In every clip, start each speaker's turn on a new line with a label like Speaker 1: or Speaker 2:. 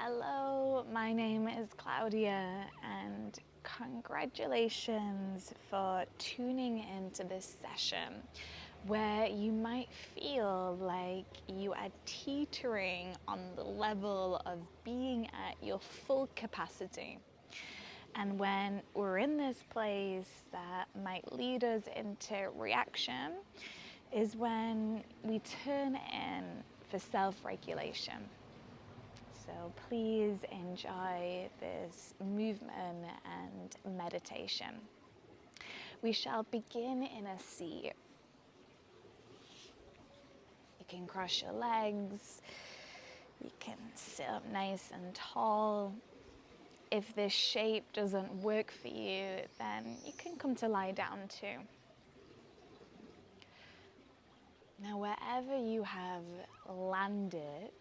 Speaker 1: Hello, my name is Claudia, and congratulations for tuning into this session where you might feel like you are teetering on the level of being at your full capacity. And when we're in this place that might lead us into reaction is when we turn in for self-regulation. So please enjoy this movement and meditation. We shall begin in a seat. You can cross your legs. You can sit up nice and tall. If this shape doesn't work for you, then you can come to lie down too. Now, wherever you have landed,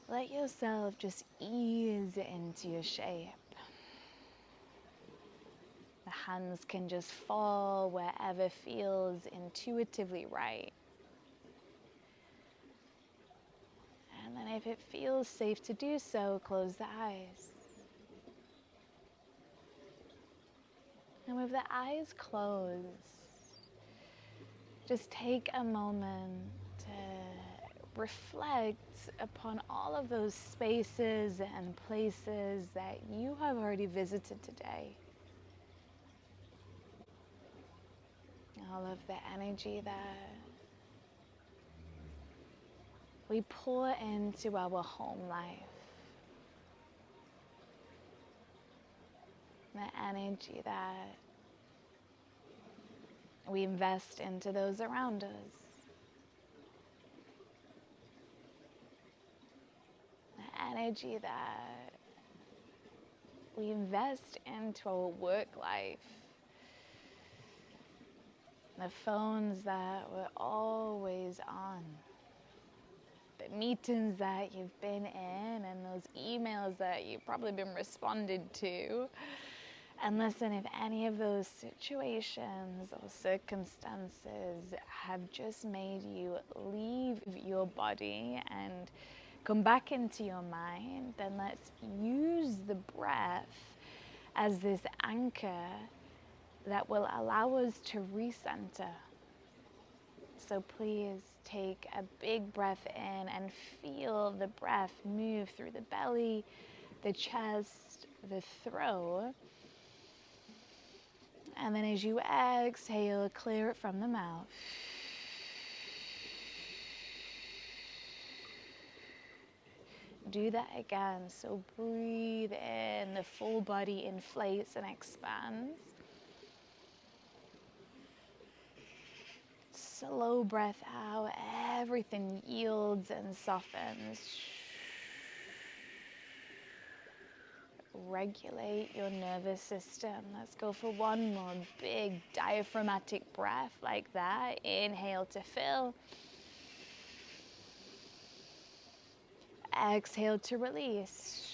Speaker 1: let yourself just ease into your shape. The hands can just fall wherever feels intuitively right. And then if it feels safe to do so, close the eyes. And with the eyes closed, just take a moment to reflect upon all of those spaces and places that you have already visited today. All of the energy that we pour into our home life. The energy that we invest into those around us. The energy that we invest into our work life. The phones that we're always on. The meetings that you've been in and those emails that you've probably been responded to. And listen, if any of those situations or circumstances have just made you leave your body and come back into your mind, then let's use the breath as this anchor that will allow us to recenter. So please take a big breath in and feel the breath move through the belly, the chest, the throat. And then as you exhale, clear it from the mouth. Do that again. So breathe in, the full body inflates and expands. Slow breath out, everything yields and softens. Regulate your nervous system. Let's go for one more big diaphragmatic breath like that. Inhale to fill. Exhale to release.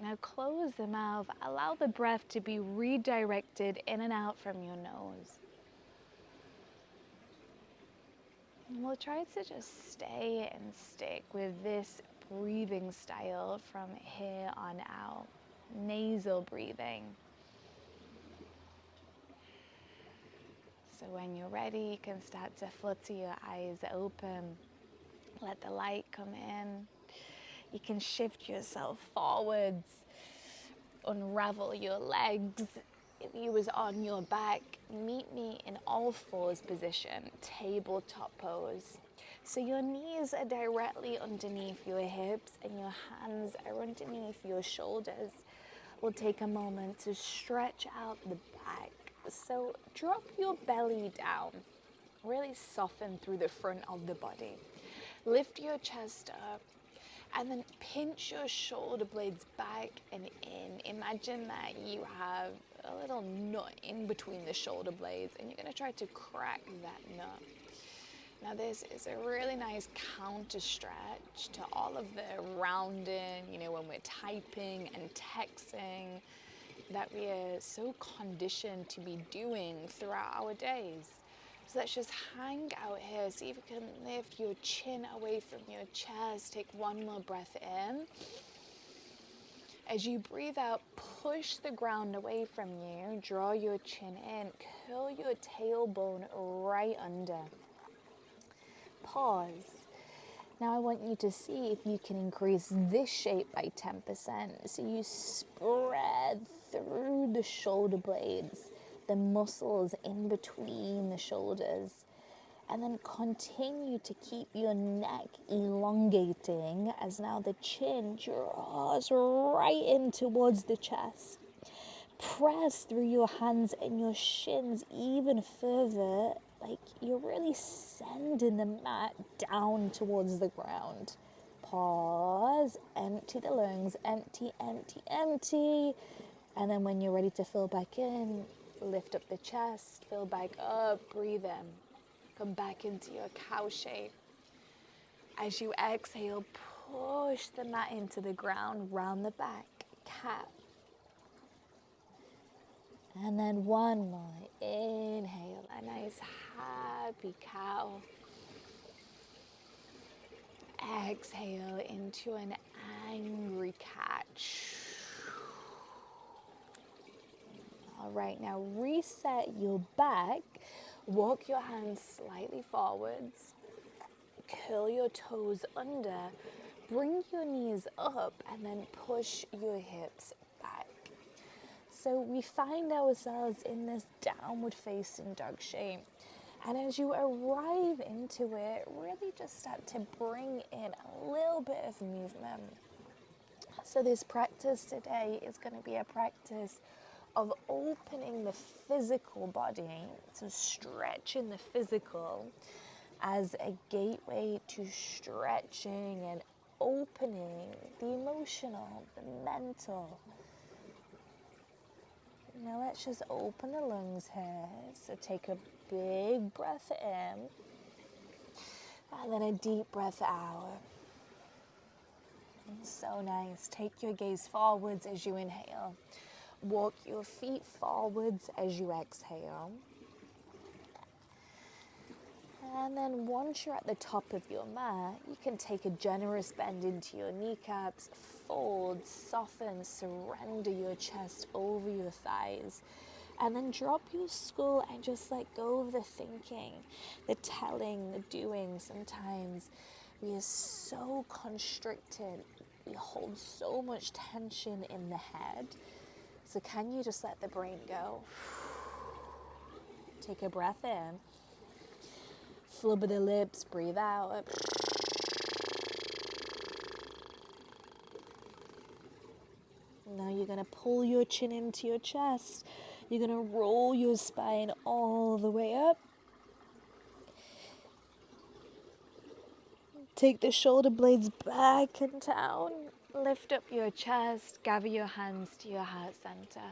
Speaker 1: Now close the mouth. Allow the breath to be redirected in and out from your nose. And we'll try to just stay and stick with this breathing style from here on out. Nasal breathing. So when you're ready, you can start to flutter your eyes open. Let the light come in. You can shift yourself forwards. Unravel your legs. If you was on your back, meet me in all fours position, tabletop pose. So your knees are directly underneath your hips and your hands are underneath your shoulders. We'll take a moment to stretch out the back. So drop your belly down. Really soften through the front of the body. Lift your chest up. And then pinch your shoulder blades back and in. Imagine that you have a little nut in between the shoulder blades and you're going to try to crack that nut. Now this is a really nice counter stretch to all of the rounding, when we're typing and texting, that we are so conditioned to be doing throughout our days. So let's just hang out here. See if you can lift your chin away from your chest. Take one more breath in. As you breathe out, push the ground away from you. Draw your chin in. Curl your tailbone right under. Pause. Now I want you to see if you can increase this shape by 10%. So you spread through the shoulder blades, the muscles in between the shoulders, and then continue to keep your neck elongating as now the chin draws right in towards the chest. Press through your hands and your shins even further, like you're really sending the mat down towards the ground. Pause, empty the lungs, empty, empty, empty. And then when you're ready to fill back in, lift up the chest, fill back up, breathe in. Come back into your cow shape. As you exhale, push the mat into the ground, round the back, cat. And then one more, inhale, a nice happy cow. Exhale into an angry cat. All right, now reset your back. Walk your hands slightly forwards. Curl your toes under. Bring your knees up and then push your hips back. So we find ourselves in this downward facing dog shape. And as you arrive into it, really just start to bring in a little bit of movement. So this practice today is going to be a practice of opening the physical body, so stretching the physical as a gateway to stretching and opening the emotional, the mental. Now let's just open the lungs here. So take a big breath in and then a deep breath out. So nice. Take your gaze forwards as you inhale. Walk your feet forwards as you exhale. And then once you're at the top of your mat, you can take a generous bend into your kneecaps, fold, soften, surrender your chest over your thighs. And then drop your skull and just let go of the thinking, the telling, the doing. Sometimes we are so constricted. We hold so much tension in the head. So can you just let the brain go? Take a breath in. Flubber the lips, breathe out. Now you're going to pull your chin into your chest. You're going to roll your spine all the way up. Take the shoulder blades back and down. Lift up your chest. Gather your hands to your heart center.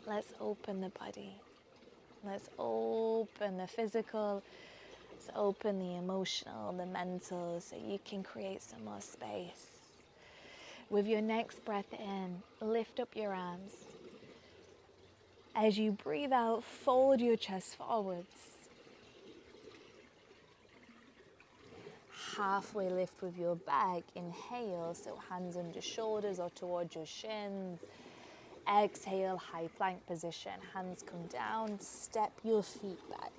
Speaker 1: Let's open the body. Let's open the physical. Let's open the emotional, the mental, so you can create some more space. With your next breath in, lift up your arms. As you breathe out, fold your chest forwards. Halfway lift with your back. Inhale, so hands under shoulders or towards your shins. Exhale, high plank position. Hands come down, step your feet back.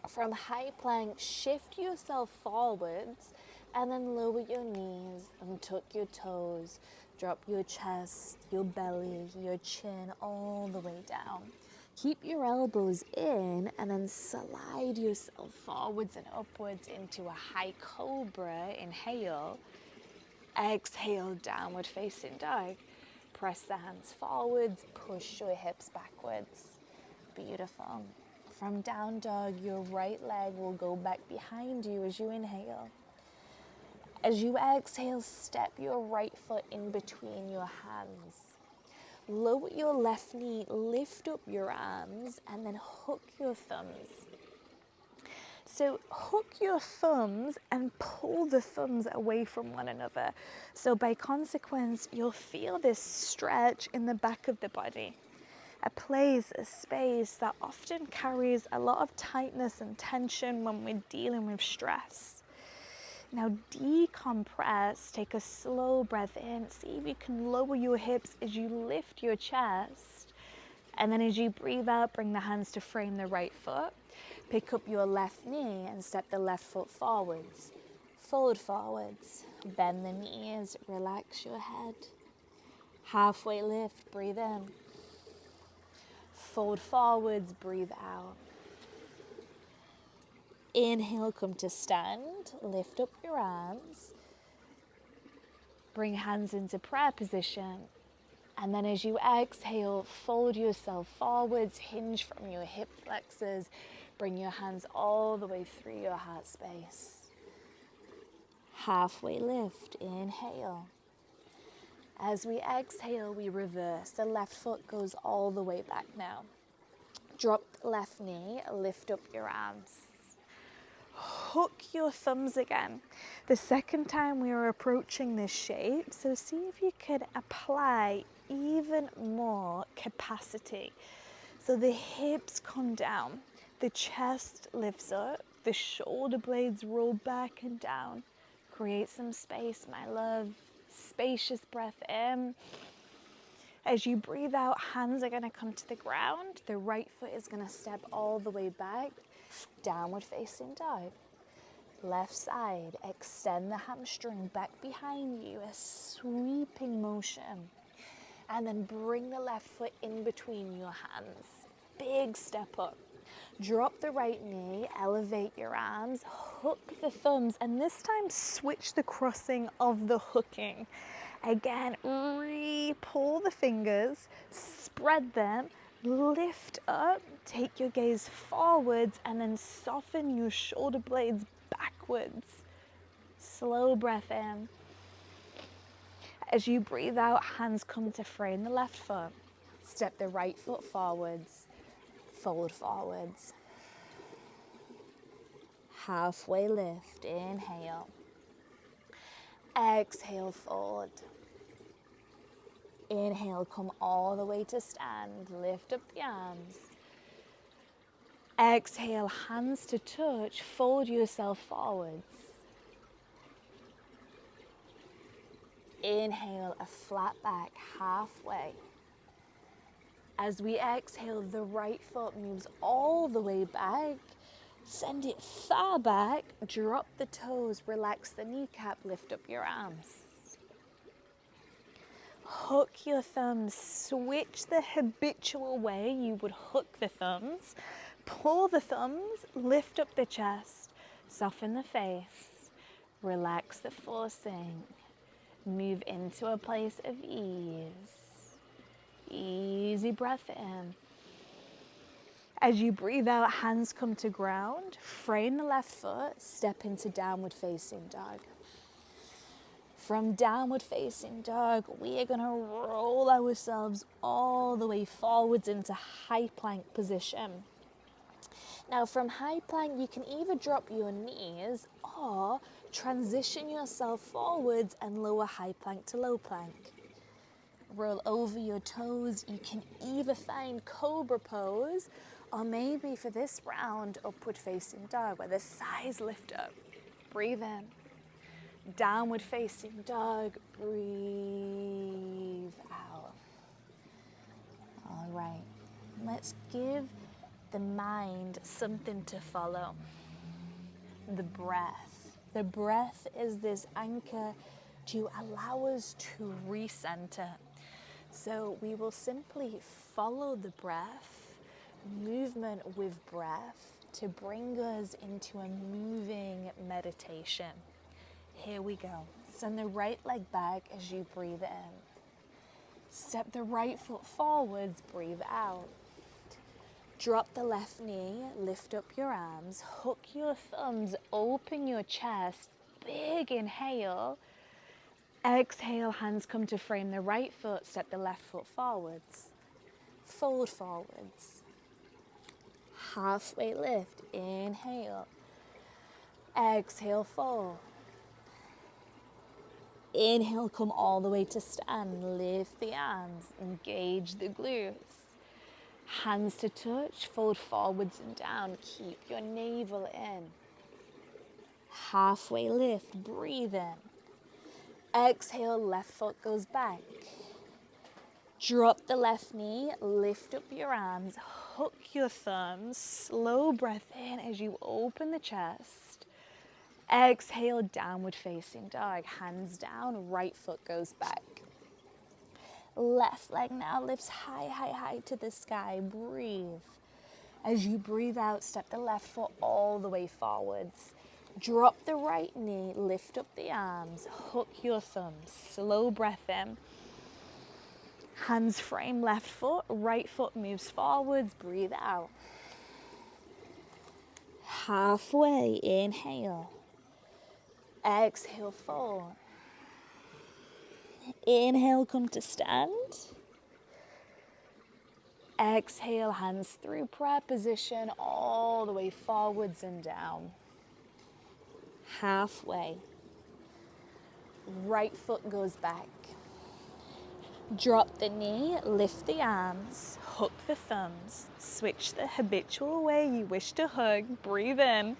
Speaker 1: From high plank, shift yourself forwards and then lower your knees and tuck your toes. Drop your chest, your belly, your chin all the way down. Keep your elbows in and then slide yourself forwards and upwards into a high cobra. Inhale. Exhale, downward facing dog. Press the hands forwards, push your hips backwards. Beautiful. From down dog, your right leg will go back behind you as you inhale. As you exhale, step your right foot in between your hands. Lower your left knee, lift up your arms, and then hook your thumbs. So hook your thumbs and pull the thumbs away from one another. So by consequence, you'll feel this stretch in the back of the body. a place, a space that often carries a lot of tightness and tension when we're dealing with stress. Now decompress, take a slow breath in, see if you can lower your hips as you lift your chest. And then as you breathe out, bring the hands to frame the right foot. Pick up your left knee and step the left foot forwards. Fold forwards, bend the knees, relax your head. Halfway lift, breathe in. Fold forwards, breathe out. Inhale, come to stand, lift up your arms. Bring hands into prayer position. And then as you exhale, fold yourself forwards, hinge from your hip flexors. Bring your hands all the way through your heart space. Halfway lift, inhale. As we exhale, we reverse. The left foot goes all the way back now. Drop the left knee, lift up your arms. Hook your thumbs again. The second time we are approaching this shape, so see if you could apply even more capacity. So the hips come down, the chest lifts up, the shoulder blades roll back and down. Create some space, my love. Spacious breath in. As you breathe out, hands are going to come to the ground. The right foot is going to step all the way back. Downward facing dog. Left side, extend the hamstring back behind you, a sweeping motion. And then bring the left foot in between your hands. Big step up. Drop the right knee, elevate your arms, hook the thumbs, and this time switch the crossing of the hooking. Again, pull the fingers, spread them, lift up, take your gaze forwards, and then soften your shoulder blades backwards. Slow breath in. As you breathe out, hands come to frame the left foot. Step the right foot forwards. Fold forwards. Halfway lift, inhale. Exhale, fold. Inhale, come all the way to stand. Lift up the arms. Exhale, hands to touch. Fold yourself forwards. Inhale, a flat back, halfway. As we exhale, the right foot moves all the way back. Send it far back. Drop the toes, relax the kneecap, lift up your arms. Hook your thumbs, switch the habitual way you would hook the thumbs. Pull the thumbs, lift up the chest, soften the face, relax the forcing. Move into a place of ease. Easy breath in. As you breathe out, hands come to ground. Frame the left foot, step into downward facing dog. From downward facing dog, we are going to roll ourselves all the way forwards into high plank position. Now from high plank, you can either drop your knees or transition yourself forwards and lower high plank to low plank. Roll over your toes. You can either find cobra pose or maybe for this round, upward facing dog where the thighs lift up. Breathe in. Downward facing dog. Breathe out. All right. Let's give the mind something to follow. The breath. The breath is this anchor to allow us to recenter. So we will simply follow the breath, movement with breath, to bring us into a moving meditation. Here we go. Send the right leg back as you breathe in. Step the right foot forwards, breathe out. Drop the left knee, lift up your arms, hook your thumbs, open your chest, big inhale. Exhale, hands come to frame the right foot, step the left foot forwards. Fold forwards. Halfway lift, inhale. Exhale, fold. Inhale, come all the way to stand. Lift the arms, engage the glutes. Hands to touch, fold forwards and down. Keep your navel in. Halfway lift, breathe in. Exhale, left foot goes back. Drop the left knee, lift up your arms, hook your thumbs, slow breath in as you open the chest. Exhale, downward facing dog, hands down, right foot goes back. Left leg now lifts high, high, high to the sky. Breathe. As you breathe out, step the left foot all the way forwards. Drop the right knee, lift up the arms, hook your thumbs. Slow breath in. Hands frame left foot, right foot moves forwards. Breathe out. Halfway, inhale. Exhale, fold. Inhale, come to stand. Exhale, hands through prayer position all the way forwards and down. Halfway. Right foot goes back. Drop the knee, lift the arms, hook the thumbs. Switch the habitual way you wish to hug. Breathe in.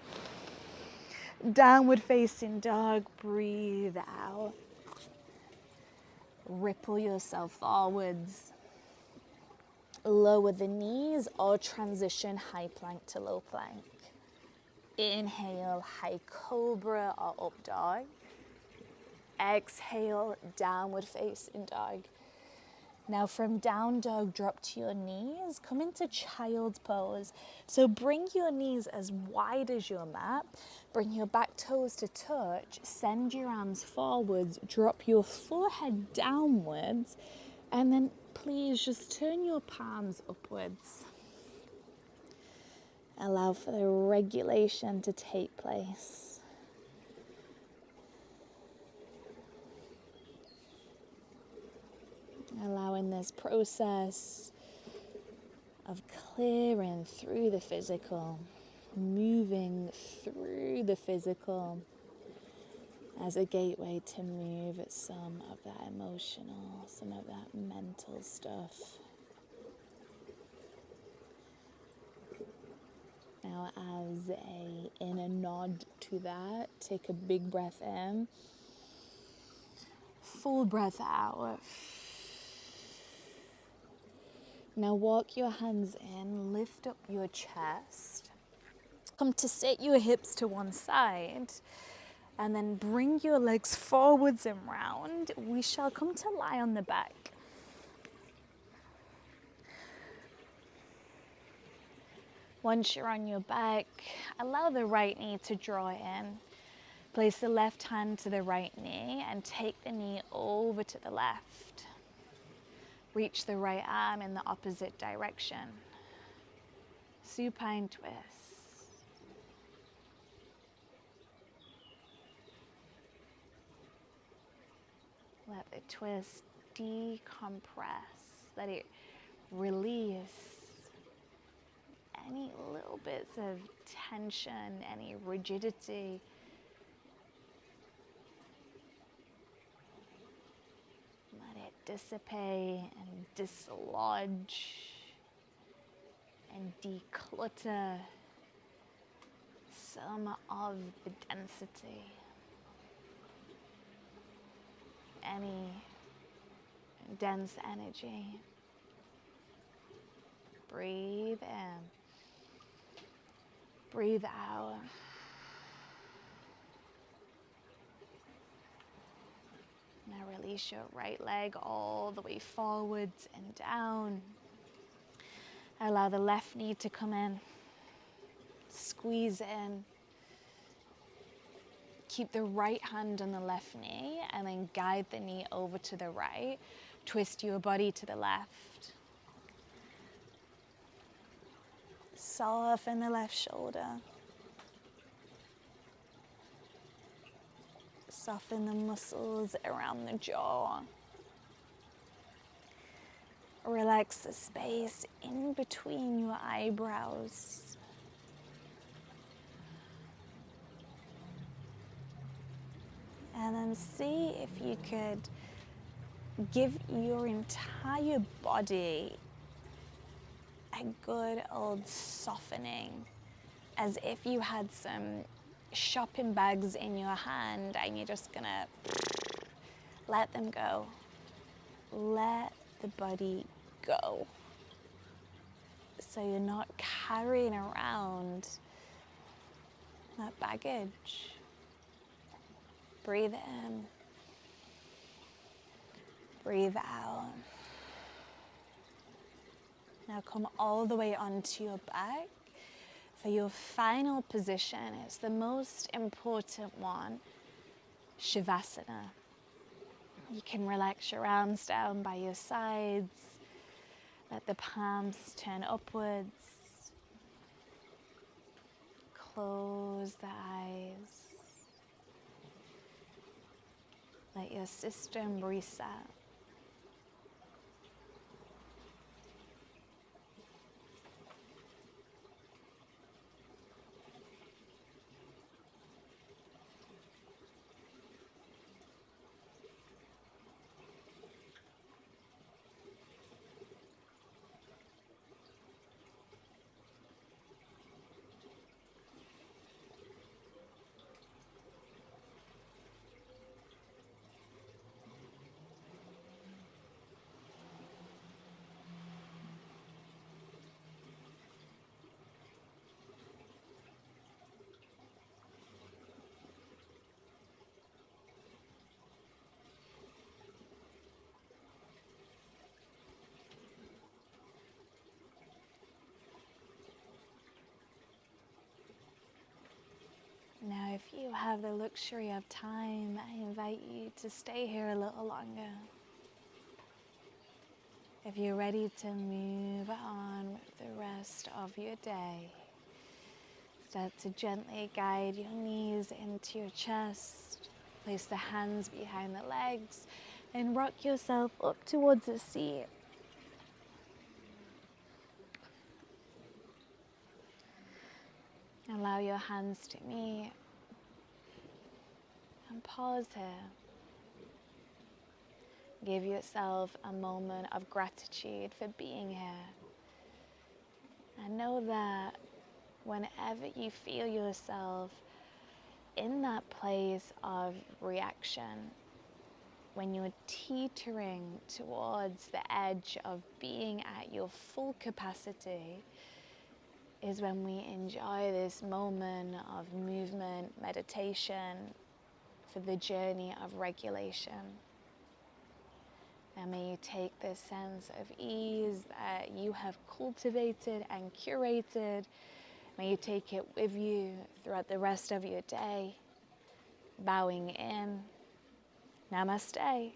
Speaker 1: Downward facing dog. Breathe out. Ripple yourself forwards. Lower the knees or transition high plank to low plank. Inhale, high cobra or up dog. Exhale, downward facing dog. Now from down dog, drop to your knees, come into child's pose. So bring your knees as wide as your mat, bring your back toes to touch, send your arms forwards, drop your forehead downwards, and then please just turn your palms upwards. Allow for the regulation to take place. Allowing this process of clearing through the physical, moving through the physical as a gateway to move some of that emotional, some of that mental stuff. Now as in a nod to that, take a big breath in, full breath out. Now walk your hands in, lift up your chest. Come to sit your hips to one side and then bring your legs forwards and round. We shall come to lie on the back. Once you're on your back, allow the right knee to draw in. Place the left hand to the right knee and take the knee over to the left. Reach the right arm in the opposite direction. Supine twist. Let the twist decompress. Let it release any little bits of tension, any rigidity. Let it dissipate and dislodge and declutter some of the density, any dense energy. Breathe in, breathe out. Now release your right leg all the way forwards and down. Allow the left knee to come in. Squeeze in. Keep the right hand on the left knee and then guide the knee over to the right. Twist your body to the left. Soften the left shoulder. Soften the muscles around the jaw. Relax the space in between your eyebrows. And then see if you could give your entire body a a good old softening, as if you had some shopping bags in your hand and you're just gonna let them go. Let the body go. So you're not carrying around that baggage. Breathe in. Breathe out. Now come all the way onto your back. For your final position, it's the most important one, Shavasana. You can relax your arms down by your sides. Let the palms turn upwards. Close the eyes. Let your system reset. Now, if you have the luxury of time, I invite you to stay here a little longer. If you're ready to move on with the rest of your day, start to gently guide your knees into your chest. Place the hands behind the legs and rock yourself up towards a seat. Allow your hands to meet and pause here. Give yourself a moment of gratitude for being here. And know that whenever you feel yourself in that place of reaction, when you're teetering towards the edge of being at your full capacity, is when we enjoy this moment of movement, meditation, for the journey of regulation. And may you take this sense of ease that you have cultivated and curated. May you take it with you throughout the rest of your day. Bowing in. Namaste.